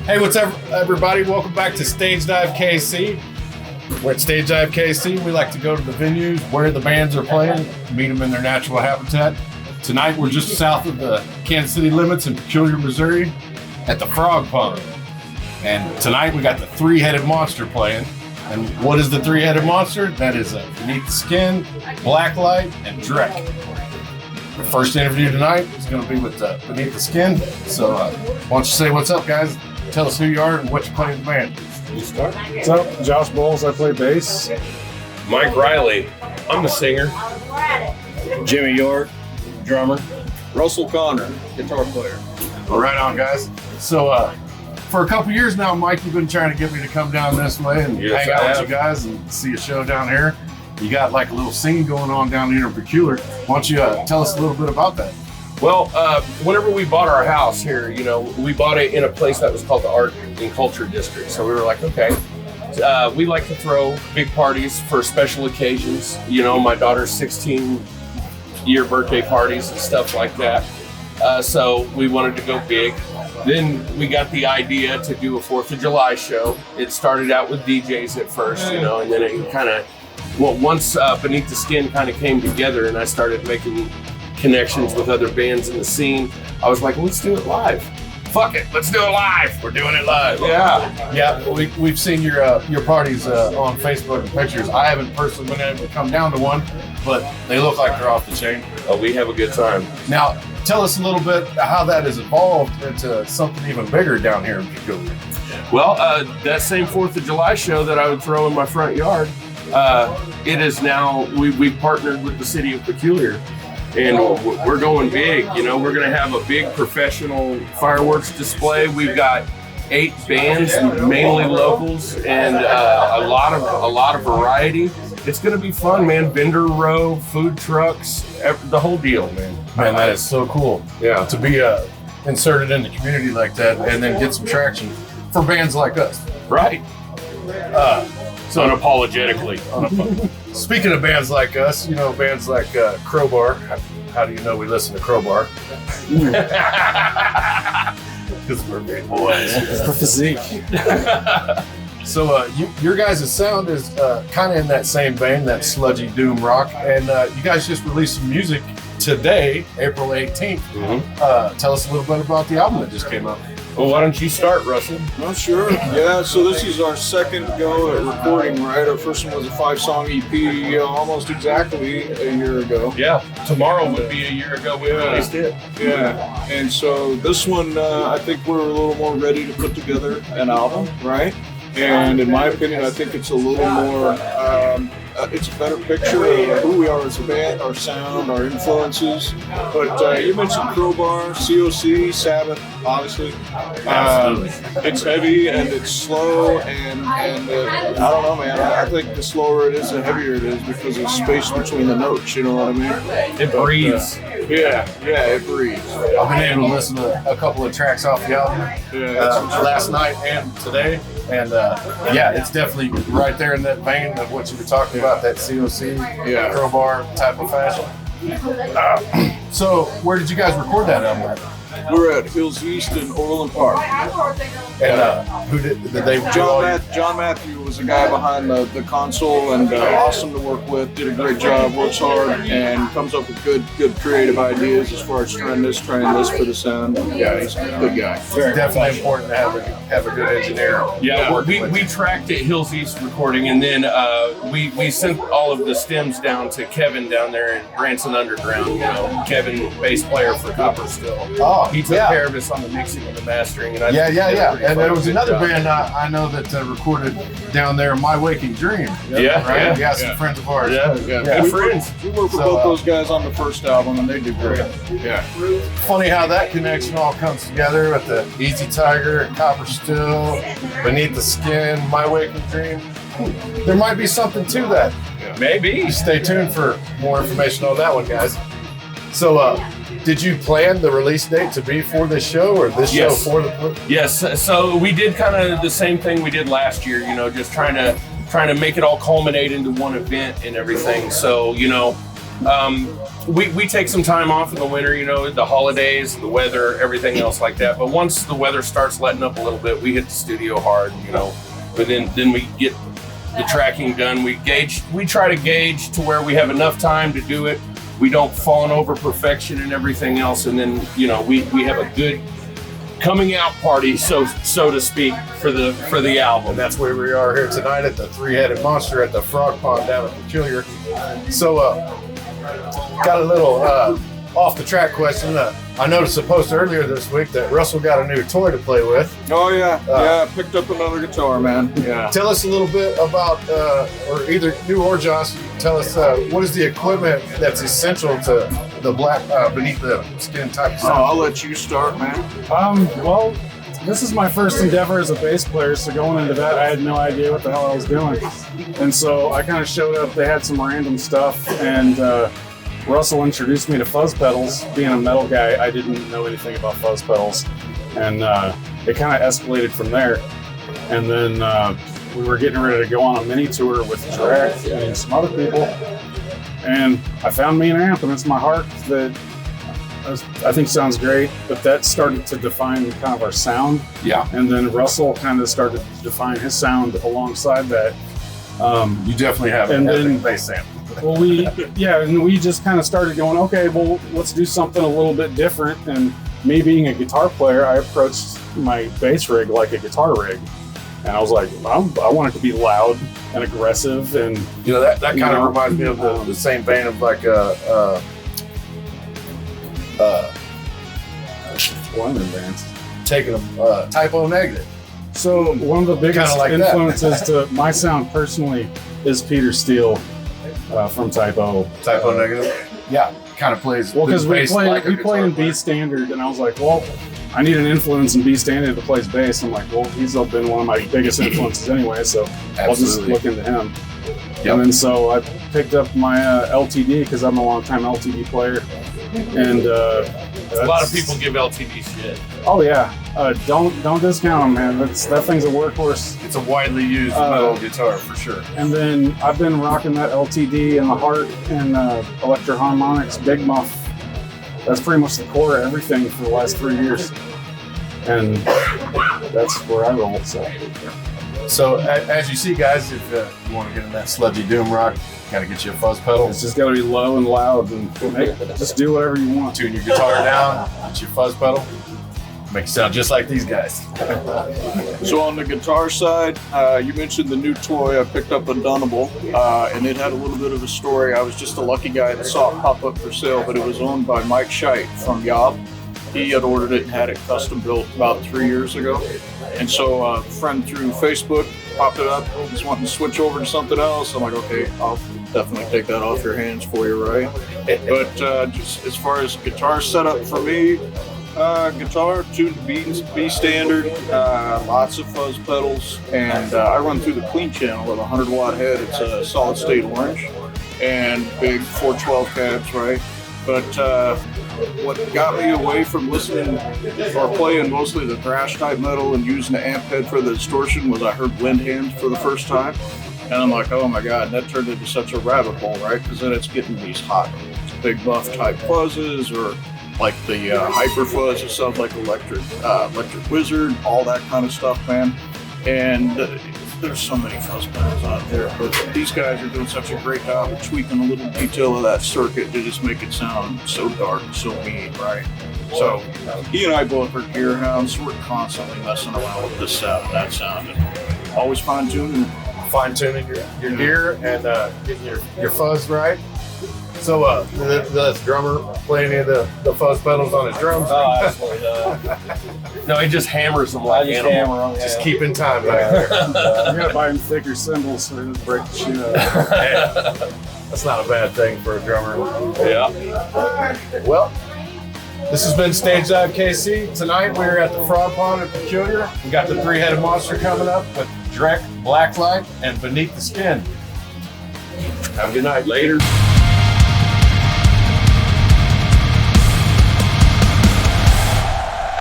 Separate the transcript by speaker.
Speaker 1: Hey, what's up, everybody? Welcome back to Stage Dive KC. We're at Stage Dive KC. We like to go to the venues where the bands are playing, meet them in their natural habitat. Tonight, we're just south of the Kansas City limits in Peculiar, Missouri, at the Frog Pond. And tonight, we got the Three-Headed Monster playing. And what is the Three-Headed Monster? That is Beneath the Skin, Blacklight, and Drek. The first interview tonight is going to be with Beneath the Skin. So why don't you say what's up, guys? Tell us who you are and what you play in the band.
Speaker 2: You start. What's up? Josh Bowles, I play bass.
Speaker 3: Mike Riley, I'm the singer.
Speaker 4: Jimmy York, drummer. Russell Connor, guitar player.
Speaker 1: Well, right on, guys. So for a couple years now, Mike, you've been trying to get me to come down this way and hang out with you guys and see a show down here. You got like a little scene going on down here in Peculiar. Why don't you tell us a little bit about that?
Speaker 3: Well, whenever we bought our house here, you know, we bought it in a place that was called the Art and Culture District. So we were like, okay, we like to throw big parties for special occasions. You know, my daughter's 16-year birthday parties and stuff like that. So we wanted to go big. Then we got the idea to do a 4th of July show. It started out with DJs at first, you know, and then it kind of, well, once Beneath the Skin kind of came together and I started making connections with other bands in the scene, I was like, let's do it live. Fuck it, let's do it live. We're doing it live.
Speaker 1: Yeah. We've seen your parties on Facebook and pictures. I haven't personally been able to come down to one, but they look like they're off the chain.
Speaker 3: Oh, we have a good time.
Speaker 1: Now, tell us a little bit how that has evolved into something even bigger down here in Peculiar.
Speaker 3: Well, that same 4th of July show that I would throw in my front yard, it is now, we've partnered with the city of Peculiar. And we're going big, you know, we're going to have a big professional fireworks display. We've got 8 bands, mainly locals, and a lot of variety. It's going to be fun, man. Vendor row, food trucks, the whole deal, man.
Speaker 1: Man, that is so cool.
Speaker 3: Yeah.
Speaker 1: To be inserted in the community like that and then get some traction for bands like us.
Speaker 3: Right. So unapologetically.
Speaker 1: Speaking of bands like us, you know, bands like Crowbar. How do you know we listen to Crowbar? Because we're big boys.
Speaker 2: For physique.
Speaker 1: So your guys' sound is kind of in that same vein, that sludgy doom rock. And you guys just released some music today, April 18th.
Speaker 3: Mm-hmm.
Speaker 1: Tell us a little bit about the album that just came out.
Speaker 3: Well, why don't you start, Russell?
Speaker 4: Oh, sure. Yeah, so this is our second go at recording, right? Our first one was a 5-song EP almost exactly a year ago.
Speaker 3: Yeah, tomorrow would be a year ago we released it.
Speaker 4: Yeah, and so this one, I think we're a little more ready to put together an album, right? And in my opinion, I think it's a little more, it's a better picture of who we are as a band, our sound, our influences. But you mentioned Crowbar, COC, Sabbath, obviously. It's heavy and it's slow, and I don't know, man. I think the slower it is, the heavier it is because of space between the notes. You know what I mean?
Speaker 3: It breathes.
Speaker 4: Yeah, it breathes.
Speaker 1: I've been able to listen to a couple of tracks off the album last night and today. And yeah, it's definitely right there in that vein of what you were talking about, that COC, Crowbar type of fashion. So where did you guys record that album at?
Speaker 4: We're at Hills East in Orland Park.
Speaker 1: And who did they?
Speaker 4: John Matthew was the guy behind the console, and awesome to work with. Did a great job, works hard, and comes up with good creative ideas as far as trying this for the sound. Yeah, he's a good guy.
Speaker 1: It's definitely important to have a good engineer.
Speaker 3: Yeah, we tracked at Hills East recording, and then we sent all of the stems down to Kevin down there in Branson Underground. You know, Kevin, bass player for Sabbath-style.
Speaker 1: Oh,
Speaker 3: he took care of us on the mixing and the mastering. And
Speaker 1: And there was another band I know that recorded down there, My Waking Dream. Right? Yeah, some friends of ours.
Speaker 3: Yeah. Good friends.
Speaker 4: We worked with both those guys on the first album, and they did great. Yeah.
Speaker 1: Funny how that connection all comes together with the Easy Tiger, Copper Still, Beneath the Skin, My Waking Dream. There might be something to that.
Speaker 3: Yeah. Maybe.
Speaker 1: Stay tuned for more information on that one, guys. So, did you plan the release date to be for this show or this show for the?
Speaker 3: Yes. So we did kind of the same thing we did last year. You know, just trying to make it all culminate into one event and everything. So you know, we take some time off in the winter, you know, the holidays, the weather, everything else like that. But once the weather starts letting up a little bit, we hit the studio hard, you know. But then we get the tracking done. We try to gauge to where we have enough time to do it. We don't fawn over perfection and everything else. And then, you know, we have a good coming out party, so to speak, for the album.
Speaker 1: And that's where we are here tonight at the Three-Headed Monster at the Frog Pond down at Peculiar. So, got a little off the track question. I noticed a post earlier this week that Russell got a new toy to play with.
Speaker 4: Oh yeah, I picked up another guitar, man. Yeah.
Speaker 1: Tell us a little bit about, or either you or Josh, tell us what is the equipment that's essential to the black beneath the skin type sound?
Speaker 4: I'll let you start, man.
Speaker 2: Well, this is my first endeavor as a bass player, so going into that, I had no idea what the hell I was doing. And so I kind of showed up, they had some random stuff, and Russell introduced me to fuzz pedals. Being a metal guy, I didn't know anything about fuzz pedals. And it kind of escalated from there. And then we were getting ready to go on a mini tour with Drek and some other people. And I found me an amp, and it's my heart that I think sounds great, but that started to define kind of our sound.
Speaker 1: Yeah.
Speaker 2: And then Russell kind of started to define his sound alongside that.
Speaker 1: You definitely have an epic bass amp.
Speaker 2: Well, and we just kind of started going, okay, well, let's do something a little bit different. And me being a guitar player, I approached my bass rig like a guitar rig. And I was like, I want it to be loud and aggressive. And
Speaker 1: you know, that kind of reminds me of the same vein of like
Speaker 2: one of the bands.
Speaker 1: taking a typo negative.
Speaker 2: So one of the biggest
Speaker 1: like
Speaker 2: influences to my sound personally is Peter Steele from Typo.
Speaker 1: Typo negative? Yeah, kind of plays.
Speaker 2: Well, because we
Speaker 1: play
Speaker 2: play in B standard, and I was like, well, I need an influence in B standard that plays bass. I'm like, well, he's been one of my biggest influences anyway, so I'll just look into him. Yep. And then so I picked up my LTD because I'm a long-time LTD player, and
Speaker 3: a lot of people give LTD shit.
Speaker 2: Oh yeah, don't discount them, man. That thing's a workhorse.
Speaker 1: It's a widely used metal guitar for sure.
Speaker 2: And then I've been rocking that LTD and the Heart and Electro Harmonics Big Muff. That's pretty much the core of everything for the last 3 years, and that's where I roll.
Speaker 1: So as you see, guys, if you want to get in that sludgy doom rock, got to get you a fuzz pedal.
Speaker 2: It's just got to be low and loud, and just do whatever you want.
Speaker 1: Tune your guitar down, get your fuzz pedal, make it sound just like these guys.
Speaker 4: So on the guitar side, you mentioned the new toy. I picked up a Dunable, and it had a little bit of a story. I was just a lucky guy that saw it pop up for sale, but it was owned by Mike Scheit from Yob. He had ordered it and had it custom built about 3 years ago. And so a friend through Facebook popped it up, just wanting to switch over to something else. I'm like, okay, I'll definitely take that off your hands for you, right? But just as far as guitar setup for me, guitar tuned to B standard, lots of fuzz pedals, and I run through the clean channel with a 100-watt head. It's a solid state orange and big 412 cabs, right? But what got me away from listening or playing mostly the thrash type metal and using the amp head for the distortion was I heard Wind Hand for the first time. And I'm like, oh my God, that turned into such a rabbit hole, right? Because then it's getting these hot big buff type fuzzes, or like the hyper fuzz, it sounds like electric wizard, all that kind of stuff, man. And there's so many fuzz pedals out there, but these guys are doing such a great job of tweaking a little detail of that circuit to just make it sound so dark, so mean, right? So he and I both are gear hounds, so we're constantly messing around with this sound and that sound, and always fine-tuning
Speaker 1: your gear and getting your fuzz right. So the drummer play any of the fuzz pedals on his drums?
Speaker 3: Oh, absolutely not. No, he just hammers them like animal.
Speaker 1: Just keeping time back there.
Speaker 2: You gotta buy him thicker cymbals so he doesn't break the shit out.
Speaker 1: That's not a bad thing for a drummer.
Speaker 3: Yeah.
Speaker 1: Well, this has been Stage Dive KC. Tonight we're at the Frog Pond at Peculiar. We got the Three-Headed Monster coming up with Drek, Blacklight, and Beneath the Skin. Have a good night.
Speaker 3: Later.